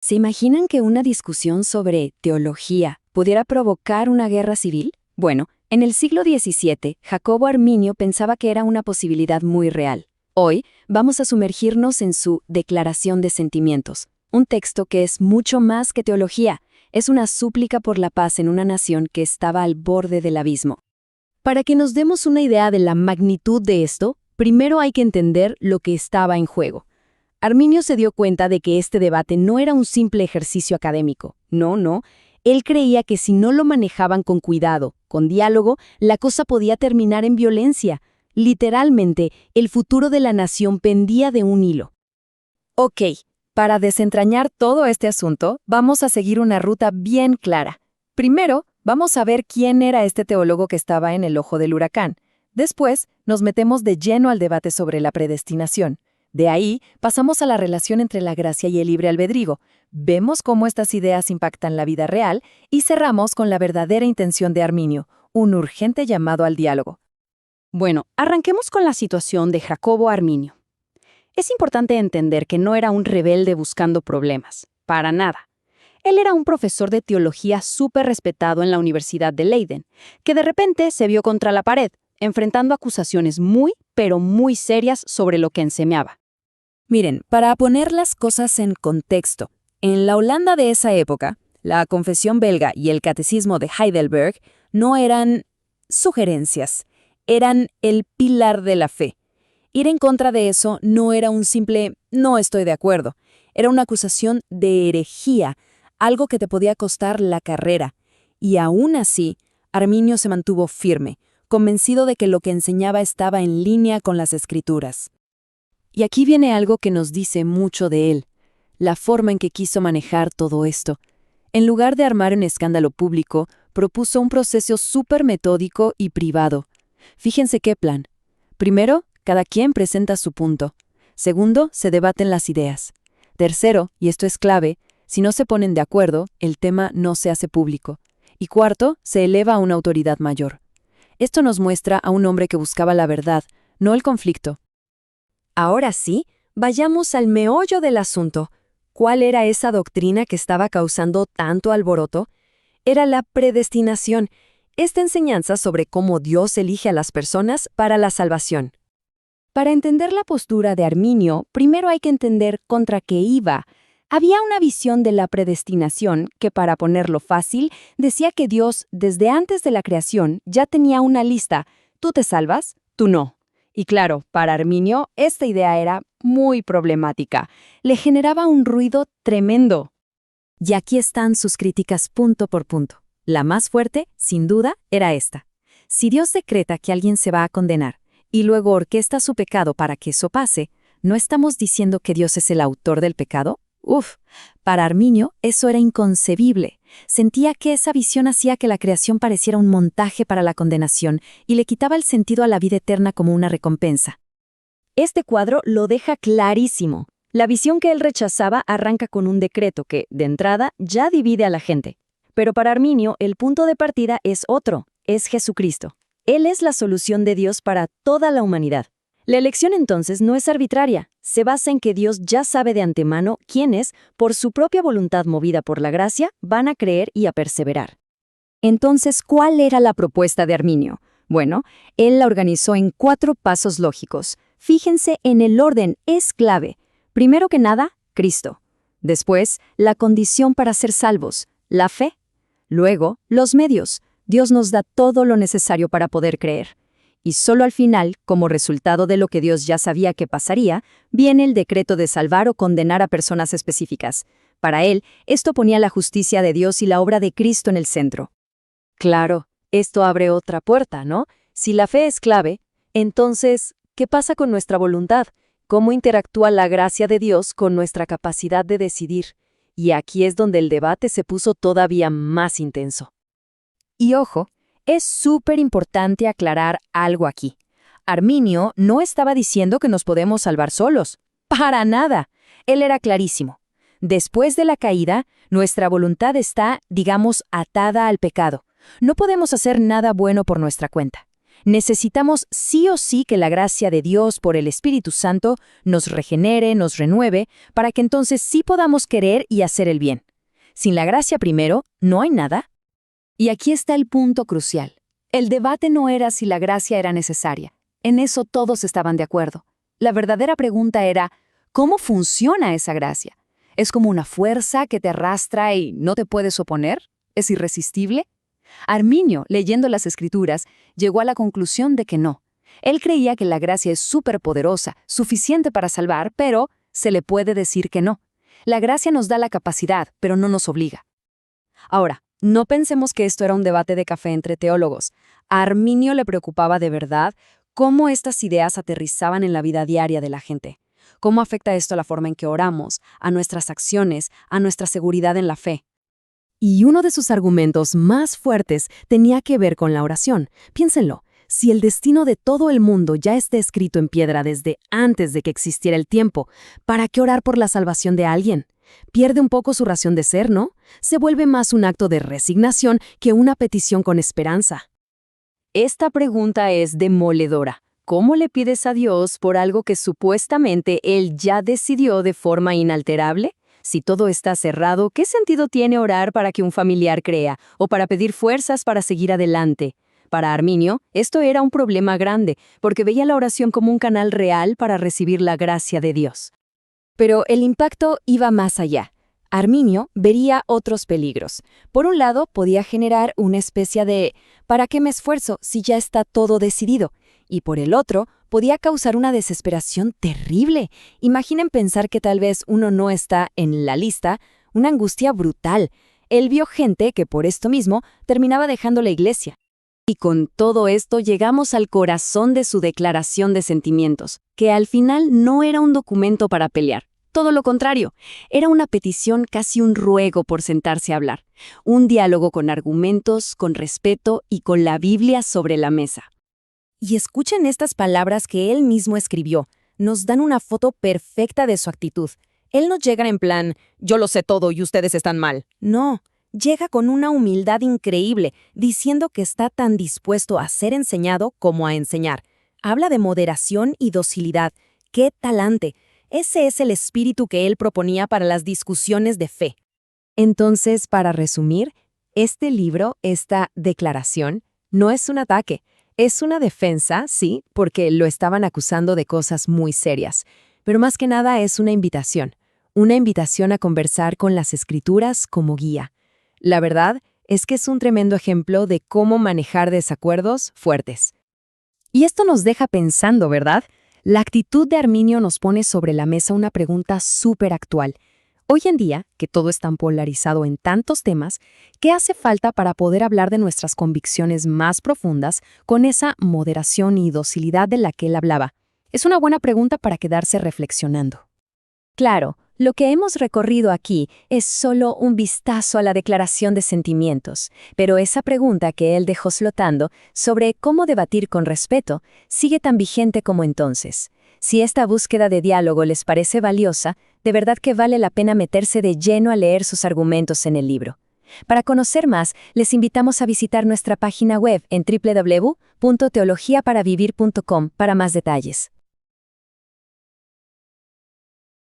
¿Se imaginan que una discusión sobre teología pudiera provocar una guerra civil? Bueno, en el siglo XVII, Jacobo Arminio pensaba que era una posibilidad muy real. Hoy vamos a sumergirnos en su Declaración de Sentimientos, un texto que es mucho más que teología, es una súplica por la paz en una nación que estaba al borde del abismo. Para que nos demos una idea de la magnitud de esto, primero hay que entender lo que estaba en juego. Arminio se dio cuenta de que este debate no era un simple ejercicio académico. No. Él creía que si no lo manejaban con cuidado, con diálogo, la cosa podía terminar en violencia. Literalmente, el futuro de la nación pendía de un hilo. Ok, para desentrañar todo este asunto, vamos a seguir una ruta bien clara. Primero, vamos a ver quién era este teólogo que estaba en el ojo del huracán. Después, nos metemos de lleno al debate sobre la predestinación. De ahí, pasamos a la relación entre la gracia y el libre albedrío. Vemos cómo estas ideas impactan la vida real y cerramos con la verdadera intención de Arminio, un urgente llamado al diálogo. Bueno, arranquemos con la situación de Jacobo Arminio. Es importante entender que no era un rebelde buscando problemas, para nada. Él era un profesor de teología súper respetado en la Universidad de Leiden, que de repente se vio contra la pared, enfrentando acusaciones pero muy serias sobre lo que enseñaba. Miren, para poner las cosas en contexto, en la Holanda de esa época, la Confesión belga y el Catecismo de Heidelberg no eran sugerencias, eran el pilar de la fe. Ir en contra de eso no era un simple «no estoy de acuerdo», era una acusación de herejía, algo que te podía costar la carrera. Y aún así, Arminio se mantuvo firme, convencido de que lo que enseñaba estaba en línea con las Escrituras. Y aquí viene algo que nos dice mucho de él, la forma en que quiso manejar todo esto. En lugar de armar un escándalo público, propuso un proceso súper metódico y privado. Fíjense qué plan. Primero, cada quien presenta su punto. Segundo, se debaten las ideas. Tercero, y esto es clave, si no se ponen de acuerdo, el tema no se hace público. Y cuarto, se eleva a una autoridad mayor. Esto nos muestra a un hombre que buscaba la verdad, no el conflicto. Ahora sí, vayamos al meollo del asunto. ¿Cuál era esa doctrina que estaba causando tanto alboroto? Era la predestinación, esta enseñanza sobre cómo Dios elige a las personas para la salvación. Para entender la postura de Arminio, primero hay que entender contra qué iba. Había una visión de la predestinación que, para ponerlo fácil, decía que Dios, desde antes de la creación, ya tenía una lista. Tú te salvas, tú no. Y claro, para Arminio, esta idea era muy problemática. Le generaba un ruido tremendo. Y aquí están sus críticas punto por punto. La más fuerte, sin duda, era esta. Si Dios decreta que alguien se va a condenar y luego orquesta su pecado para que eso pase, ¿no estamos diciendo que Dios es el autor del pecado? Para Arminio eso era inconcebible. Sentía que esa visión hacía que la creación pareciera un montaje para la condenación y le quitaba el sentido a la vida eterna como una recompensa. Este cuadro lo deja clarísimo. La visión que él rechazaba arranca con un decreto que, de entrada, ya divide a la gente. Pero para Arminio, el punto de partida es otro, es Jesucristo. Él es la solución de Dios para toda la humanidad. La elección entonces no es arbitraria, se basa en que Dios ya sabe de antemano quiénes, por su propia voluntad movida por la gracia, van a creer y a perseverar. Entonces, ¿cuál era la propuesta de Arminio? Bueno, él la organizó en 4 pasos lógicos. Fíjense en el orden, es clave. Primero que nada, Cristo. Después, la condición para ser salvos, la fe. Luego, los medios. Dios nos da todo lo necesario para poder creer. Y solo al final, como resultado de lo que Dios ya sabía que pasaría, viene el decreto de salvar o condenar a personas específicas. Para él, esto ponía la justicia de Dios y la obra de Cristo en el centro. Claro, esto abre otra puerta, ¿no? Si la fe es clave, entonces, ¿qué pasa con nuestra voluntad? ¿Cómo interactúa la gracia de Dios con nuestra capacidad de decidir? Y aquí es donde el debate se puso todavía más intenso. Y ojo, es súper importante aclarar algo aquí. Arminio no estaba diciendo que nos podemos salvar solos. ¡Para nada! Él era clarísimo. Después de la caída, nuestra voluntad está, digamos, atada al pecado. No podemos hacer nada bueno por nuestra cuenta. Necesitamos sí o sí que la gracia de Dios por el Espíritu Santo nos regenere, nos renueve, para que entonces sí podamos querer y hacer el bien. Sin la gracia primero, no hay nada. Y aquí está el punto crucial. El debate no era si la gracia era necesaria. En eso todos estaban de acuerdo. La verdadera pregunta era, ¿cómo funciona esa gracia? ¿Es como una fuerza que te arrastra y no te puedes oponer? ¿Es irresistible? Arminio, leyendo las Escrituras, llegó a la conclusión de que no. Él creía que la gracia es superpoderosa, suficiente para salvar, pero se le puede decir que no. La gracia nos da la capacidad, pero no nos obliga. Ahora, no pensemos que esto era un debate de café entre teólogos. A Arminio le preocupaba de verdad cómo estas ideas aterrizaban en la vida diaria de la gente. ¿Cómo afecta esto a la forma en que oramos, a nuestras acciones, a nuestra seguridad en la fe? Y uno de sus argumentos más fuertes tenía que ver con la oración. Piénsenlo, si el destino de todo el mundo ya está escrito en piedra desde antes de que existiera el tiempo, ¿para qué orar por la salvación de alguien? Pierde un poco su razón de ser, ¿no? Se vuelve más un acto de resignación que una petición con esperanza. Esta pregunta es demoledora. ¿Cómo le pides a Dios por algo que supuestamente Él ya decidió de forma inalterable? Si todo está cerrado, ¿qué sentido tiene orar para que un familiar crea o para pedir fuerzas para seguir adelante? Para Arminio, esto era un problema grande, porque veía la oración como un canal real para recibir la gracia de Dios. Pero el impacto iba más allá. Arminio vería otros peligros. Por un lado, podía generar una especie de ¿para qué me esfuerzo si ya está todo decidido? Y por el otro, podía causar una desesperación terrible. Imaginen pensar que tal vez uno no está en la lista, una angustia brutal. Él vio gente que por esto mismo terminaba dejando la iglesia. Y con todo esto llegamos al corazón de su declaración de sentimientos, que al final no era un documento para pelear. Todo lo contrario, era una petición, casi un ruego por sentarse a hablar. Un diálogo con argumentos, con respeto y con la Biblia sobre la mesa. Y escuchen estas palabras que él mismo escribió. Nos dan una foto perfecta de su actitud. Él no llega en plan, yo lo sé todo y ustedes están mal. No, llega con una humildad increíble, diciendo que está tan dispuesto a ser enseñado como a enseñar. Habla de moderación y docilidad. ¡Qué talante! Ese es el espíritu que él proponía para las discusiones de fe. Entonces, para resumir, este libro, esta declaración, no es un ataque. Es una defensa, sí, porque lo estaban acusando de cosas muy serias, pero más que nada es una invitación a conversar con las Escrituras como guía. La verdad es que es un tremendo ejemplo de cómo manejar desacuerdos fuertes. Y esto nos deja pensando, ¿verdad? La actitud de Arminio nos pone sobre la mesa una pregunta súper actual. Hoy en día, que todo es tan polarizado en tantos temas, ¿qué hace falta para poder hablar de nuestras convicciones más profundas con esa moderación y docilidad de la que él hablaba? Es una buena pregunta para quedarse reflexionando. Claro, lo que hemos recorrido aquí es solo un vistazo a la declaración de sentimientos, pero esa pregunta que él dejó flotando sobre cómo debatir con respeto sigue tan vigente como entonces. Si esta búsqueda de diálogo les parece valiosa, de verdad que vale la pena meterse de lleno a leer sus argumentos en el libro. Para conocer más, les invitamos a visitar nuestra página web en www.teologiaparavivir.com para más detalles.